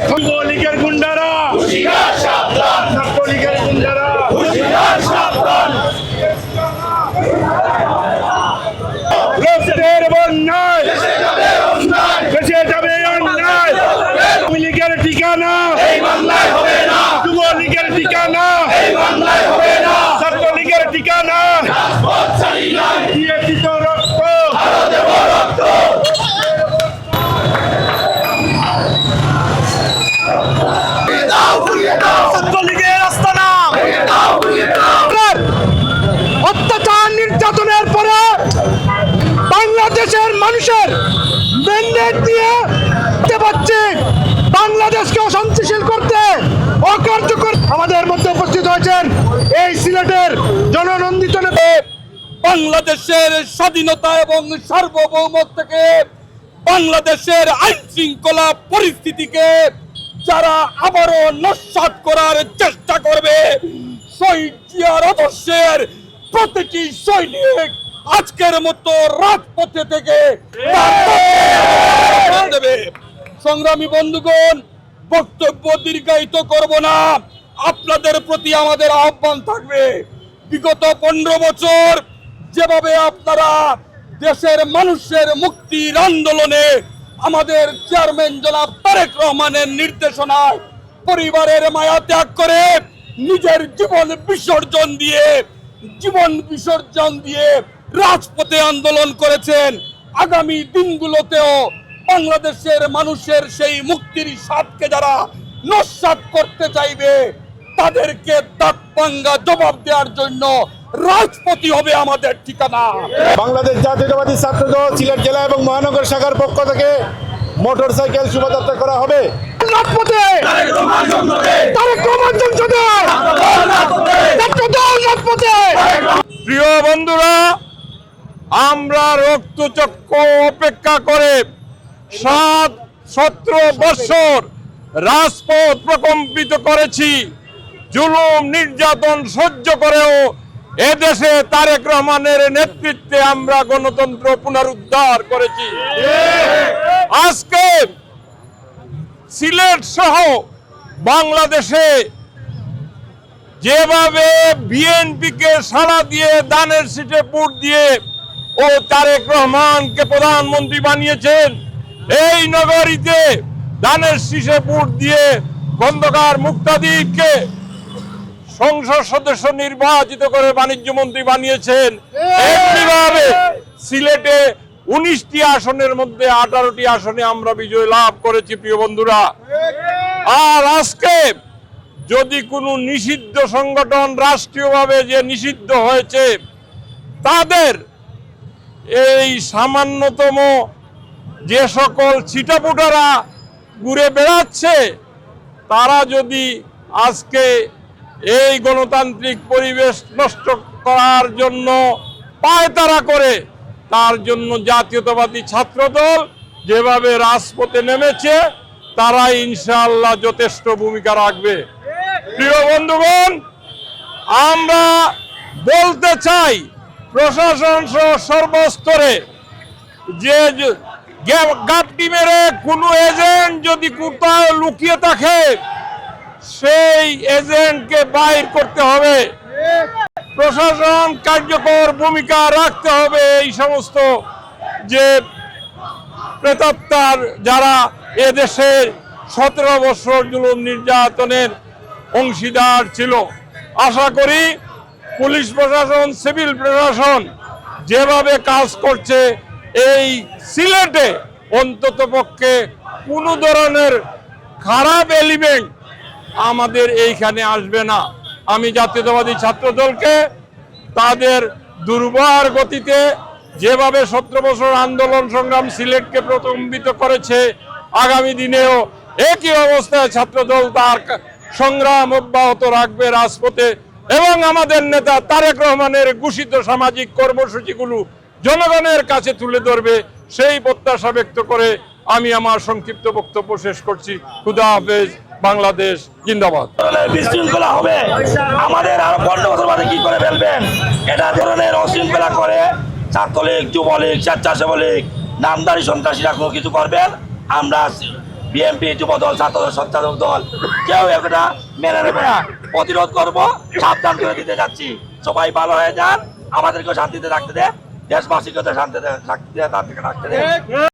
যুবলীগের গুন্ডারা, ছাত্রলীগের গুন্ডারা, রক্তের বন্যায় দেশে যাবে অন্যায়। আওয়ামী লীগের ঠিকানা যুবলীগের ঠিকানা, ছাত্রলীগের ঠিকানা দিয়েছি তো রক্ত। ছাত্রলীগের আস্তানা অত্যাচার নির্যাতনের পরে বাংলাদেশের মানুষের ম্যান্ডেট দিয়ে পাচ্ছে বাংলাদেশকে অশান্তিশীল করতে অকার্যকর। আমাদের মধ্যে উপস্থিত হয়েছেন এই সিলেটের জননন্দিত নেতা। বাংলাদেশের স্বাধীনতা এবং সার্বভৌমত্বকে, বাংলাদেশের আইন শৃঙ্খলা পরিস্থিতিকে যারা আবারও নস্যাৎ করার চেষ্টা করবে, শহীদ জিয়ার আদর্শের প্রতিটি সৈনিক আজকের মতো রাজপথে থেকে দেবে। সংগ্রামী বন্ধুগণ, বক্তব্য দীর্ঘায়িত করব না। আপনাদের প্রতি আমাদের আহ্বান থাকবে, বিগত 15 বছর যেভাবে আপনারা দেশের মানুষের মুক্তির আন্দোলনে আমাদের চেয়ারম্যান জনাব তারেক রহমানের নির্দেশনায় পরিবারের মায়া ত্যাগ করে নিজের জীবন বিসর্জন দিয়ে রাজপথে আন্দোলন করেছেন, আগামী দিনগুলোতেও বাংলাদেশের মানুষের সেই মুক্তির স্বাদকে যারা নস্যাৎ করতে চাইবে তাদেরকে দাঁতভাঙ্গা জবাব দেওয়ার জন্য রাজপথই হবে আমাদের ঠিকানা। বাংলাদেশ জাতীয়তাবাদী ছাত্রদল সিলেট জেলা এবং মহানগর শাখার পক্ষ থেকে মোটরসাইকেল শোভাযাত্রা করা হবে। প্রিয় বন্ধুরা, আমরা রক্তচক্ষু অপেক্ষা করে 17 বছর রাজপথ প্রকম্পিত করেছি, জুলুম নির্যাতন সহ্য করেও এদেশে তারেক রহমানের নেতৃত্বে আমরা গণতন্ত্র পুনরুদ্ধার করেছি। আজকে সিলেট সহ বাংলাদেশে যেভাবে বিএনপিকে সাড়া দিয়ে দানের সিটে ভোট দিয়ে ও তারেক রহমানকে প্রধানমন্ত্রী বানিয়েছেন, এই নগরীতে দানের শীষে ভোট দিয়ে খন্দকার মুক্তাদিরকে সংসদ সদস্য নির্বাচিত করে বাণিজ্য মন্ত্রী বানিয়েছেন। একইভাবে সিলেটে 19টি আসনের মধ্যে 18টি আসনে আমরা বিজয় লাভ করেছি। প্রিয় বন্ধুরা, আর আজকে যদি কোনো নিষিদ্ধ সংগঠন রাষ্ট্রীয়ভাবে যে নিষিদ্ধ হয়েছে তাদের এই সামান্যতম যে সকল ছিটাপুটারা ঘুরে বেড়াচ্ছে, তারা যদি আজকে এই গণতান্ত্রিক পরিবেশ নষ্ট করার জন্য পায়তারা করে, তার জন্য জাতীয়তাবাদী ছাত্রদল যেভাবে রাজপথে নেমেছে তারা ইনশাআল্লাহ যথেষ্ট ভূমিকা রাখবে। প্রিয় বন্ধুগণ, আমরা বলতে চাই প্রশাসন সহ সর্বস্তরে যে গাপটি মেরে কোনো এজেন্ট যদি কোথাও লুকিয়ে থাকে সেই এজেন্টকে বাইর করতে হবে। প্রশাসন কার্যকর ভূমিকা রাখতে হবে। এই সমস্ত যে প্রেতাত্মার যারা এদেশের 17 বছর জুলুম নির্যাতনের অংশীদার ছিল, আশা করি পুলিশ প্রশাসন, সিভিল প্রশাসন যেভাবে কাজ করছে এই সিলেটে অন্ততপক্ষে কোনো ধরনের খারাপ এলিমেন্ট আমাদের এইখানে আসবে না। আমি জাতীয়তাবাদী ছাত্রদলকে তাদের দুর্বার গতিতে যেভাবে 17 বছর আন্দোলন সংগ্রাম সিলেটকে প্রকম্পিত করেছে, আগামী দিনেও একই অবস্থায় ছাত্রদল তার সংগ্রাম অব্যাহত রাখবে রাজপথে, এবং আমাদের নেতা তারেক রহমানের ঘোষিত সামাজিক কর্মসূচিগুলো জনগণের কাছে তুলে ধরবে, সেই প্রত্যাশা ব্যক্ত করে আমি আমার সংক্ষিপ্ত বক্তব্য শেষ করছি। খুদা হাফেজ। বাংলাদেশ জিন্দাবাদ। বিশৃঙ্খলা হবে, আমাদের আরো 15 বছর বাদে কি করে ফেলবেন? এটা ধরনের অশৃঙ্খলা করে ছাত্রলীগ, যুবলীগ, স্বেচ্ছাসেবলীগ, নামদারি সন্ত্রাসীরা কোনো কিছু করবেন, আমরা বিএনপি, যুবদল, ছাত্রদল, স্বেচ্ছাসেবক দল কেউ একটা মেনে নেবে না। প্রতিরোধ করব, সাবধান করে দিতে যাচ্ছি। সবাই ভালো হয়ে যান, আমাদেরকেও শান্তিতে থাকতে দে, দেশবাসীকে শান্তিতে থাকতে দে।